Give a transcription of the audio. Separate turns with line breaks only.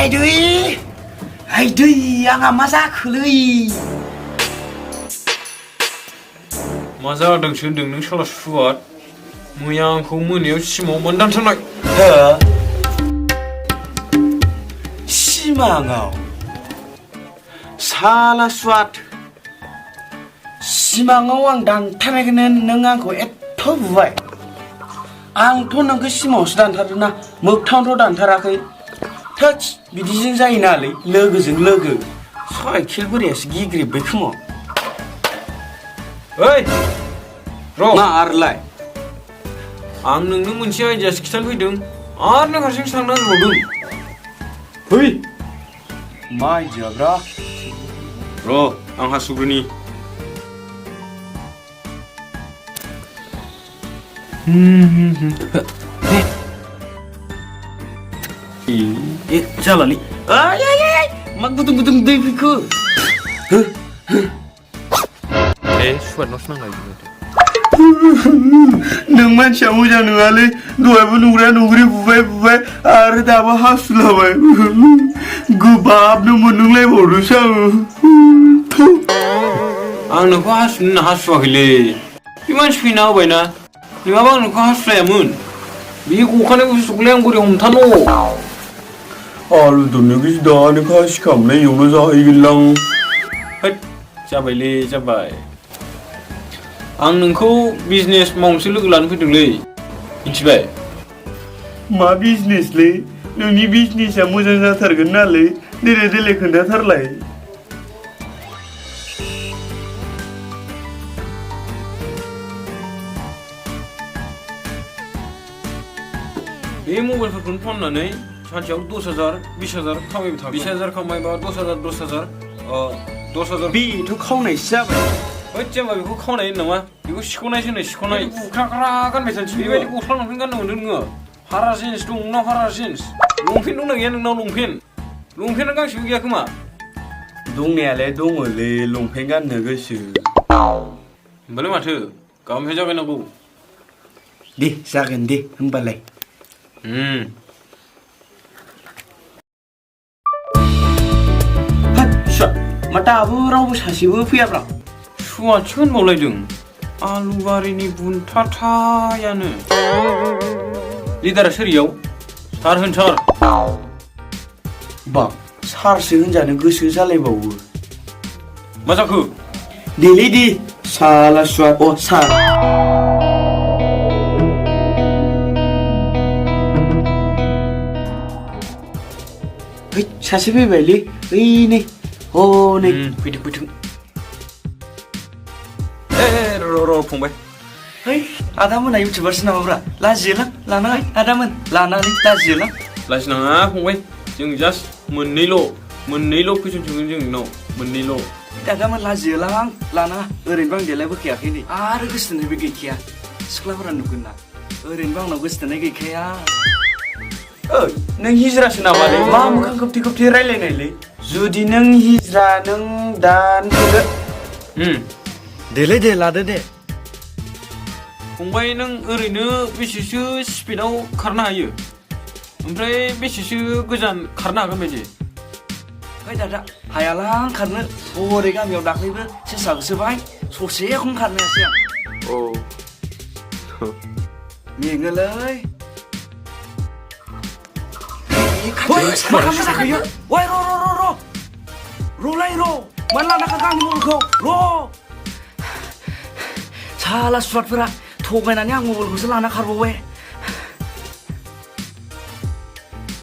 Aduh, yang masak lagi.
Masa ada sedang neng salah suat, mwjang mouniau Simangao dan tanai.
Simangao. Salah suat. Simangao ang dan tanai kenen neng aku eto buai. Ang tu neng ke Simangao dan tarana, mwntw dan tarakai. Touch, bidisin saya nali, logo. Saya kilberi asgi grip bekmo.
Hei, Ro.
Ma arlai.
Ang neng muncia jas kita luidung, neng hasil sang nang rodung. Hei,
Ma jabra.
Ro, ang hasuguni.
Jalan ni. Ay, magbutung-butung deviku.
Suat nos nang lagi.
Neng manusia muda neng ale, dua nungri bubai, ada apa haslah buai. Gubab nung menung le bodo sang.
Ang neng kau haswa hile. Iman spina buai na. Lima bang neng kau haswa mun. Biku kan aku suka yang gurih tano.
Alu tu neng kis dah neng kasih kam le yung nasa hilang.
Hei, cabai. Ang nengkau bisnes mangsi lu gelan fitung le. Inci
Ma bisnes le, nungi bisnes yang muda natar kenal le, dele kena tarlai.
Ini mobile phone phone na nih, sancau 2000, 20,000 kami betul. 20,000 kami bawa 20,000. 20,000.
Bi tu kau naik siapa?
어째 뭐 이거 커네 있나마? 이거 시코나시네 시코나이 우카카라간 메산치 이베디 우상은 핑간 나오는 거 하라신스 동나 하라신스 롱핀 동나 얘는 나 롱핀은 강 시기야 그만
동네래 동을래 롱팽간 너것이
뭐래 마트 감 회자가 나고
디 사근디 흥발래 핫 mata abu rabu sasibu fiabra
수아 치킨 먹으려등 알루바리니 분 타타야는 리다라 서리요 사르흔 살
봐 살스 혼자는 그 스살래보고
맞아 그
딜리디 살라수아 오살 그 사시비 벨리 이니 오니
삐득 ro फंबाय
hey adamun ayu coba bra lajilah lana adamun lana ni lajilah
लाजिनाङा फंबाय जों just मोननैल' कुइसन सोंगोन जों नोंनाव मोननैल'
adamun lajilah lana ओरैनो आं देलाय बोखायाखै नै आरो गोसोथोनायबो गैखाया सिख्लाफोरा नुगोन ना ओरैनो आंनाव गोसोथोनाय गैखाया ओइ नों हिजरासो नामालै मा मोखां खोबथि रायलायनायलै जुदि नों हिजरा नों दान देलै दे लादो दे
फंबाय नों ओरैनो बेसेसो स्पिडआव खारनो हायो ओमफ्राय बेसेसो गोजान खारनो हागोन बायदि
ओइ दादा हायालां खारनो हरै गामियाव दाख्लैबो सेसा होसोबाय ससेखौनो खारनो हायासै आं मेङोलै मा खालामनो जाखो ओइ र'लाय मानो लाना खारखो आंनि मबाइलखौ साला सुवादफोरा थगायनानै आं मबाइलखौसो लाना खारबावबाय